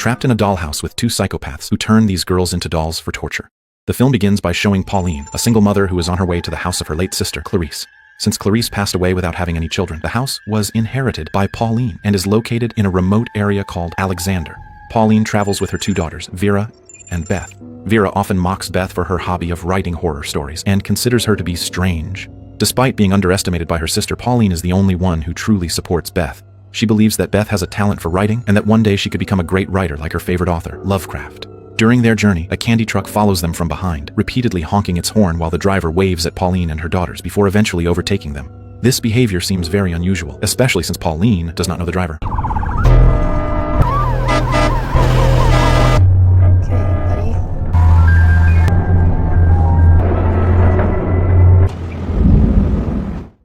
trapped in a dollhouse with two psychopaths who turn these girls into dolls for torture. The film begins by showing Pauline, a single mother who is on her way to the house of her late sister, Clarice. Since Clarice passed away without having any children, the house was inherited by Pauline and is located in a remote area called Alexander. Pauline travels with her two daughters, Vera and Beth. Vera often mocks Beth for her hobby of writing horror stories and considers her to be strange. Despite being underestimated by her sister, Pauline is the only one who truly supports Beth. She believes that Beth has a talent for writing and that one day she could become a great writer like her favorite author, Lovecraft. During their journey, a candy truck follows them from behind, repeatedly honking its horn while the driver waves at Pauline and her daughters before eventually overtaking them. This behavior seems very unusual, especially since Pauline does not know the driver.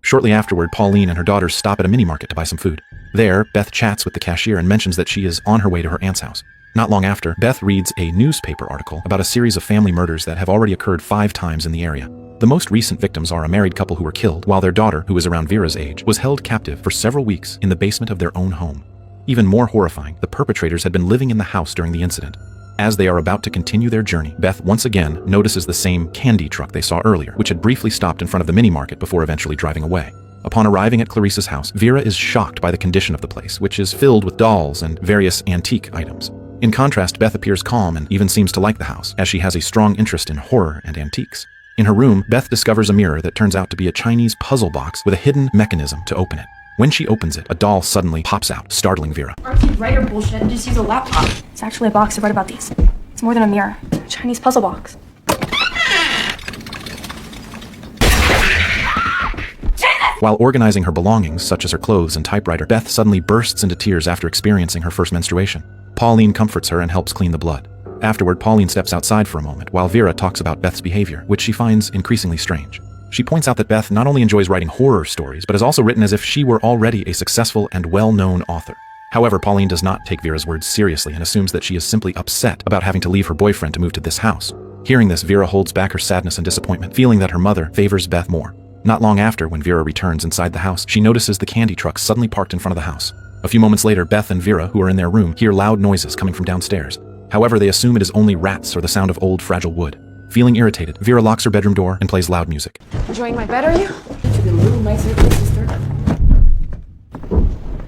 Shortly afterward, Pauline and her daughters stop at a mini-market to buy some food. There, Beth chats with the cashier and mentions that she is on her way to her aunt's house. Not long after, Beth reads a newspaper article about a series of family murders that have already occurred 5 times in the area. The most recent victims are a married couple who were killed, while their daughter, who is around Vera's age, was held captive for several weeks in the basement of their own home. Even more horrifying, the perpetrators had been living in the house during the incident. As they are about to continue their journey, Beth once again notices the same candy truck they saw earlier, which had briefly stopped in front of the mini-market before eventually driving away. Upon arriving at Clarice's house, Vera is shocked by the condition of the place, which is filled with dolls and various antique items. In contrast, Beth appears calm and even seems to like the house, as she has a strong interest in horror and antiques. In her room, Beth discovers a mirror that turns out to be a Chinese puzzle box with a hidden mechanism to open it. When she opens it, a doll suddenly pops out, startling Vera. Arcade writer bullshit, just use a laptop. It's actually a box to write about these. It's more than a mirror. A Chinese puzzle box. While organizing her belongings, such as her clothes and typewriter, Beth suddenly bursts into tears after experiencing her first menstruation. Pauline comforts her and helps clean the blood. Afterward, Pauline steps outside for a moment while Vera talks about Beth's behavior, which she finds increasingly strange. She points out that Beth not only enjoys writing horror stories, but has also written as if she were already a successful and well-known author. However, Pauline does not take Vera's words seriously and assumes that she is simply upset about having to leave her boyfriend to move to this house. Hearing this, Vera holds back her sadness and disappointment, feeling that her mother favors Beth more. Not long after, when Vera returns inside the house, she notices the candy truck suddenly parked in front of the house. A few moments later, Beth and Vera, who are in their room, hear loud noises coming from downstairs. However, they assume it is only rats or the sound of old, fragile wood. Feeling irritated, Vera locks her bedroom door and plays loud music. Enjoying my bed, are you? Should be a little nicer for sister.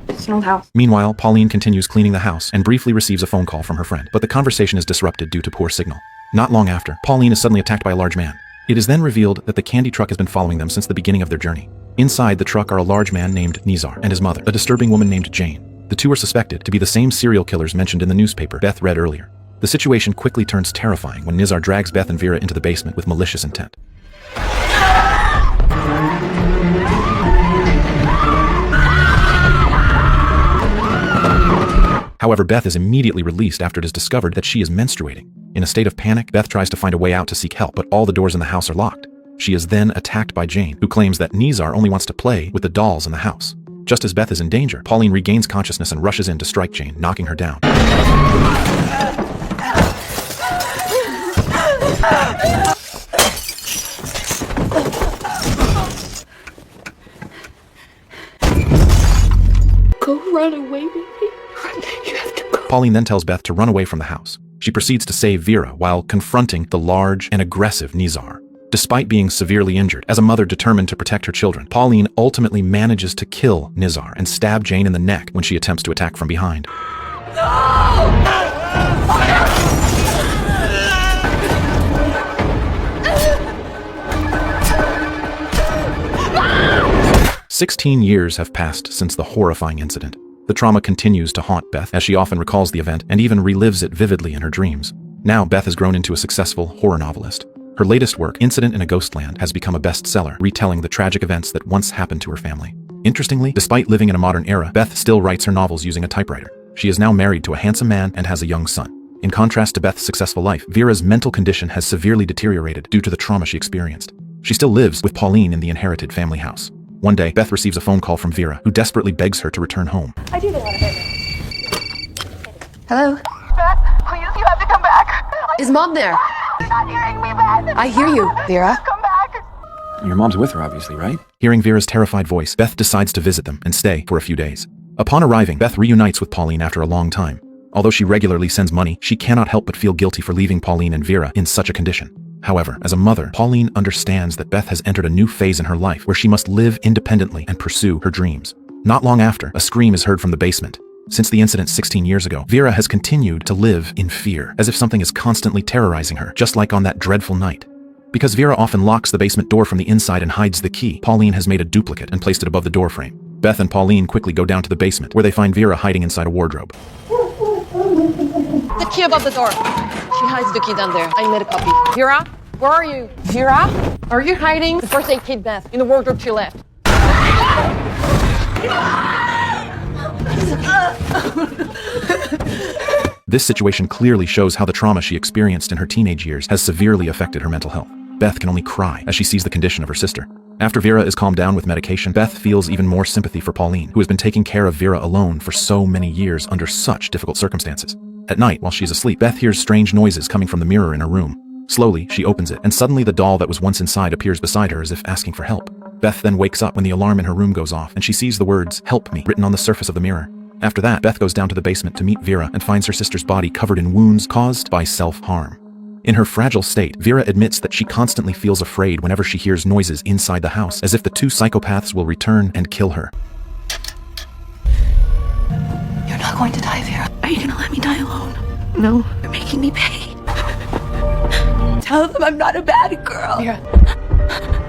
It's an old house. Meanwhile, Pauline continues cleaning the house and briefly receives a phone call from her friend, but the conversation is disrupted due to poor signal. Not long after, Pauline is suddenly attacked by a large man. It is then revealed that the candy truck has been following them since the beginning of their journey. Inside the truck are a large man named Nizar and his mother, a disturbing woman named Jane. The two are suspected to be the same serial killers mentioned in the newspaper Beth read earlier. The situation quickly turns terrifying when Nizar drags Beth and Vera into the basement with malicious intent. However, Beth is immediately released after it is discovered that she is menstruating. In a state of panic, Beth tries to find a way out to seek help, but all the doors in the house are locked. She is then attacked by Jane, who claims that Nizar only wants to play with the dolls in the house. Just as Beth is in danger, Pauline regains consciousness and rushes in to strike Jane, knocking her down. 'Run away, baby. You have to go.' Pauline then tells Beth to run away from the house. She proceeds to save Vera while confronting the large and aggressive Nizar. Despite being severely injured, as a mother determined to protect her children, Pauline ultimately manages to kill Nizar and stab Jane in the neck when she attempts to attack from behind. No! Fire! 16 years have passed since the horrifying incident. The trauma continues to haunt Beth, as she often recalls the event and even relives it vividly in her dreams. Now, Beth has grown into a successful horror novelist. Her latest work, Incident in a Ghostland, has become a bestseller, retelling the tragic events that once happened to her family. Interestingly, despite living in a modern era, Beth still writes her novels using a typewriter. She is now married to a handsome man and has a young son. In contrast to Beth's successful life, Vera's mental condition has severely deteriorated due to the trauma she experienced. She still lives with Pauline in the inherited family house. One day, Beth receives a phone call from Vera, who desperately begs her to return home. I do want to hit me. Hello? Beth, please, you have to come back. Is Mom there? You're not hearing me, Beth. I hear you, Vera. Come back. Your mom's with her, obviously, right? Hearing Vera's terrified voice, Beth decides to visit them and stay for a few days. Upon arriving, Beth reunites with Pauline after a long time. Although she regularly sends money, she cannot help but feel guilty for leaving Pauline and Vera in such a condition. However, as a mother, Pauline understands that Beth has entered a new phase in her life where she must live independently and pursue her dreams. Not long after, a scream is heard from the basement. Since the incident 16 years ago, Vera has continued to live in fear, as if something is constantly terrorizing her, just like on that dreadful night. Because Vera often locks the basement door from the inside and hides the key, Pauline has made a duplicate and placed it above the doorframe. Beth and Pauline quickly go down to the basement, where they find Vera hiding inside a wardrobe. The key above the door. She hides the key down there. I made a copy. Vera, where are you? Vera, are you hiding the first aid kit Beth in the wardrobe to your left? This situation clearly shows how the trauma she experienced in her teenage years has severely affected her mental health. Beth can only cry as she sees the condition of her sister. After Vera is calmed down with medication, Beth feels even more sympathy for Pauline, who has been taking care of Vera alone for so many years under such difficult circumstances. At night, while she's asleep, Beth hears strange noises coming from the mirror in her room. Slowly, she opens it, and suddenly the doll that was once inside appears beside her as if asking for help. Beth then wakes up when the alarm in her room goes off, and she sees the words, "Help me," written on the surface of the mirror. After that, Beth goes down to the basement to meet Vera and finds her sister's body covered in wounds caused by self-harm. In her fragile state, Vera admits that she constantly feels afraid whenever she hears noises inside the house, as if the two psychopaths will return and kill her. You're not going to die, Vera. Are you gonna let me die alone? No, you're making me pay. Tell them I'm not a bad girl. Vera,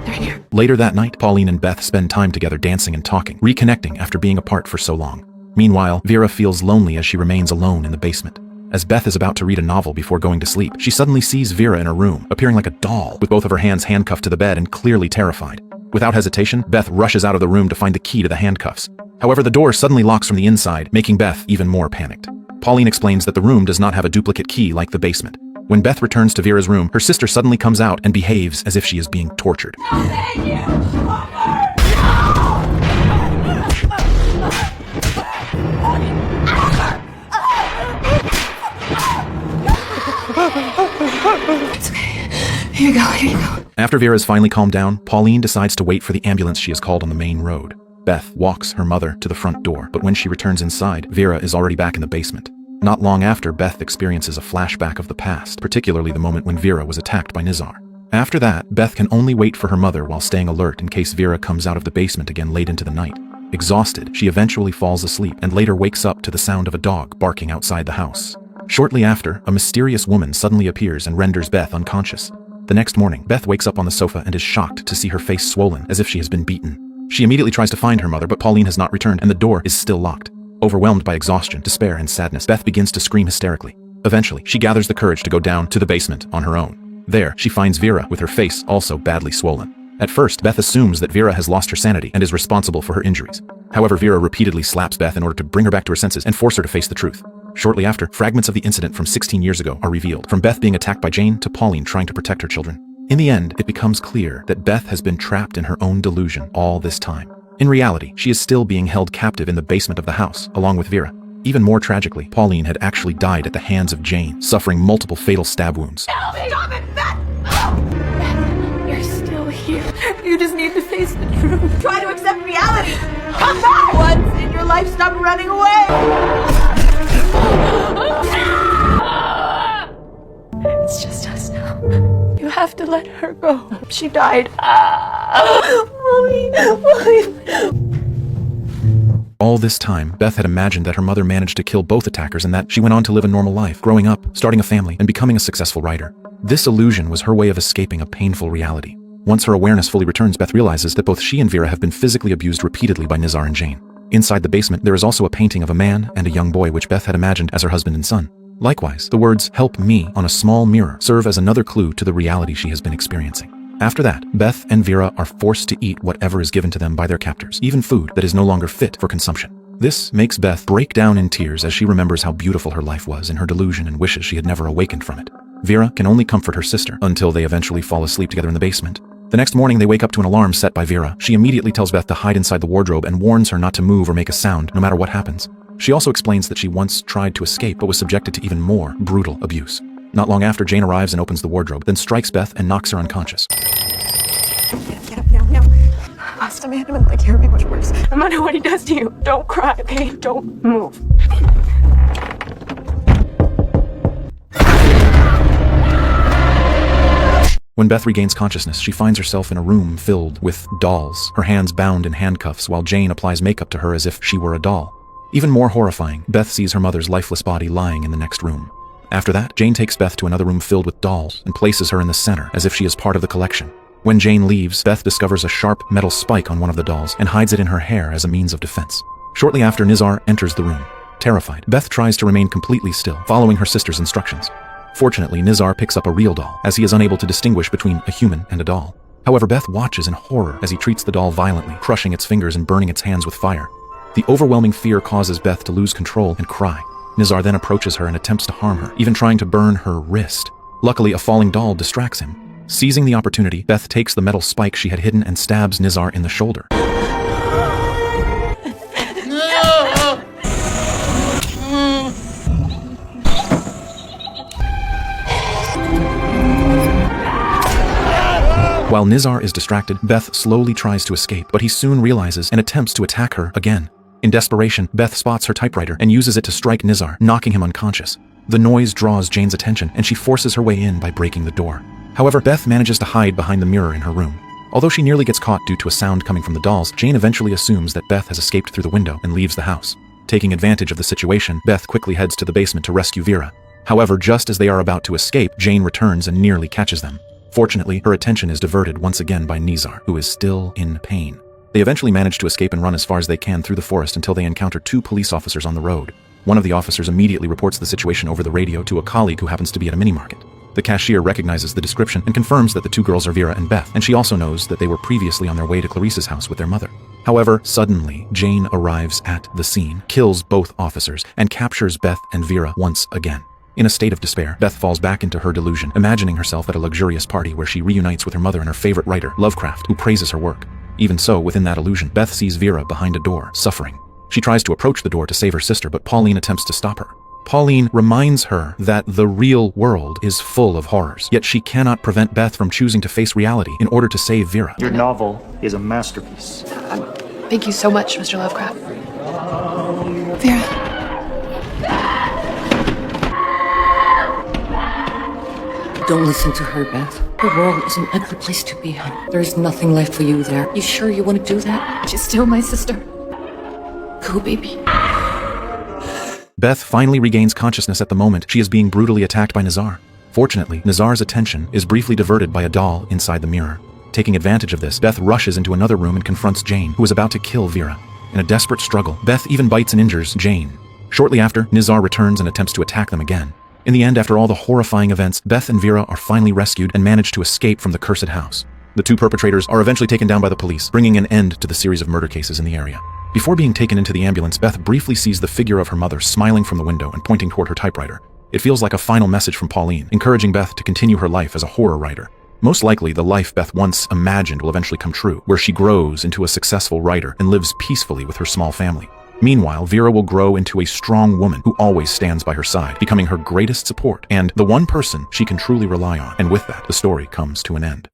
they're here. Later that night, Pauline and Beth spend time together dancing and talking, reconnecting after being apart for so long. Meanwhile, Vera feels lonely as she remains alone in the basement. As Beth is about to read a novel before going to sleep, she suddenly sees Vera in her room, appearing like a doll, with both of her hands handcuffed to the bed and clearly terrified. Without hesitation, Beth rushes out of the room to find the key to the handcuffs. However, the door suddenly locks from the inside, making Beth even more panicked. Pauline explains that the room does not have a duplicate key like the basement. When Beth returns to Vera's room, her sister suddenly comes out and behaves as if she is being tortured. It's okay. Here you go, here you go. After Vera is finally calmed down, Pauline decides to wait for the ambulance she has called on the main road. Beth walks her mother to the front door, but when she returns inside, Vera is already back in the basement. Not long after, Beth experiences a flashback of the past, particularly the moment when Vera was attacked by Nizar. After that, Beth can only wait for her mother while staying alert in case Vera comes out of the basement again late into the night. Exhausted, she eventually falls asleep and later wakes up to the sound of a dog barking outside the house. Shortly after, a mysterious woman suddenly appears and renders Beth unconscious. The next morning, Beth wakes up on the sofa and is shocked to see her face swollen as if she has been beaten. She immediately tries to find her mother, but Pauline has not returned and the door is still locked. Overwhelmed by exhaustion, despair, and sadness, Beth begins to scream hysterically. Eventually, she gathers the courage to go down to the basement on her own. There, she finds Vera with her face also badly swollen. At first, Beth assumes that Vera has lost her sanity and is responsible for her injuries. However, Vera repeatedly slaps Beth in order to bring her back to her senses and force her to face the truth. Shortly after, fragments of the incident from 16 years ago are revealed, from Beth being attacked by Jane to Pauline trying to protect her children. In the end, it becomes clear that Beth has been trapped in her own delusion all this time. In reality, she is still being held captive in the basement of the house, along with Vera. Even more tragically, Pauline had actually died at the hands of Jane, suffering multiple fatal stab wounds. Stop it, Beth! You're still here. You just need to face the truth. Try to accept reality! Come back! Once in your life, stop running away! It's just us now. You have to let her go. She died. All this time, Beth had imagined that her mother managed to kill both attackers and that she went on to live a normal life, growing up, starting a family, and becoming a successful writer. This illusion was her way of escaping a painful reality. Once her awareness fully returns, Beth realizes that both she and Vera have been physically abused repeatedly by Nizar and Jane. Inside the basement, there is also a painting of a man and a young boy which Beth had imagined as her husband and son. Likewise, the words, "Help me," on a small mirror serve as another clue to the reality she has been experiencing. After that, Beth and Vera are forced to eat whatever is given to them by their captors, even food that is no longer fit for consumption. This makes Beth break down in tears as she remembers how beautiful her life was in her delusion and wishes she had never awakened from it. Vera can only comfort her sister until they eventually fall asleep together in the basement. The next morning, they wake up to an alarm set by Vera. She immediately tells Beth to hide inside the wardrobe and warns her not to move or make a sound, no matter what happens. She also explains that she once tried to escape but was subjected to even more brutal abuse. Not long after, Jane arrives and opens the wardrobe, then strikes Beth and knocks her unconscious. Get up now. Last time I had him in the leg, it would be much worse. No matter what he does to you, don't cry, okay? Don't move. When Beth regains consciousness, she finds herself in a room filled with dolls, her hands bound in handcuffs while Jane applies makeup to her as if she were a doll. Even more horrifying, Beth sees her mother's lifeless body lying in the next room. After that, Jane takes Beth to another room filled with dolls and places her in the center as if she is part of the collection. When Jane leaves, Beth discovers a sharp metal spike on one of the dolls and hides it in her hair as a means of defense. Shortly after, Nizar enters the room. Terrified, Beth tries to remain completely still, following her sister's instructions. Fortunately, Nizar picks up a real doll, as he is unable to distinguish between a human and a doll. However, Beth watches in horror as he treats the doll violently, crushing its fingers and burning its hands with fire. The overwhelming fear causes Beth to lose control and cry. Nizar then approaches her and attempts to harm her, even trying to burn her wrist. Luckily, a falling doll distracts him. Seizing the opportunity, Beth takes the metal spike she had hidden and stabs Nizar in the shoulder. While Nizar is distracted, Beth slowly tries to escape, but he soon realizes and attempts to attack her again. In desperation, Beth spots her typewriter and uses it to strike Nizar, knocking him unconscious. The noise draws Jane's attention, and she forces her way in by breaking the door. However, Beth manages to hide behind the mirror in her room. Although she nearly gets caught due to a sound coming from the dolls, Jane eventually assumes that Beth has escaped through the window and leaves the house. Taking advantage of the situation, Beth quickly heads to the basement to rescue Vera. However, just as they are about to escape, Jane returns and nearly catches them. Fortunately, her attention is diverted once again by Nizar, who is still in pain. They eventually manage to escape and run as far as they can through the forest until they encounter two police officers on the road. One of the officers immediately reports the situation over the radio to a colleague who happens to be at a mini-market. The cashier recognizes the description and confirms that the two girls are Vera and Beth, and she also knows that they were previously on their way to Clarice's house with their mother. However, suddenly, Jane arrives at the scene, kills both officers, and captures Beth and Vera once again. In a state of despair, Beth falls back into her delusion, imagining herself at a luxurious party where she reunites with her mother and her favorite writer, Lovecraft, who praises her work. Even so, within that illusion, Beth sees Vera behind a door, suffering. She tries to approach the door to save her sister, but Pauline attempts to stop her. Pauline reminds her that the real world is full of horrors, yet she cannot prevent Beth from choosing to face reality in order to save Vera. Your novel is a masterpiece. Thank you so much, Mr. Lovecraft. Vera. Don't listen to her, Beth. The world is an ugly place to be, hon. There is nothing left for you there. You sure you want to do that? She's still my sister. Go, baby. Beth finally regains consciousness at the moment she is being brutally attacked by Nizar. Fortunately, Nizar's attention is briefly diverted by a doll inside the mirror. Taking advantage of this, Beth rushes into another room and confronts Jane, who is about to kill Vera. In a desperate struggle, Beth even bites and injures Jane. Shortly after, Nizar returns and attempts to attack them again. In the end, after all the horrifying events, Beth and Vera are finally rescued and manage to escape from the cursed house. The two perpetrators are eventually taken down by the police, bringing an end to the series of murder cases in the area. Before being taken into the ambulance, Beth briefly sees the figure of her mother smiling from the window and pointing toward her typewriter. It feels like a final message from Pauline, encouraging Beth to continue her life as a horror writer. Most likely, the life Beth once imagined will eventually come true, where she grows into a successful writer and lives peacefully with her small family. Meanwhile, Vera will grow into a strong woman who always stands by her side, becoming her greatest support and the one person she can truly rely on. And with that, the story comes to an end.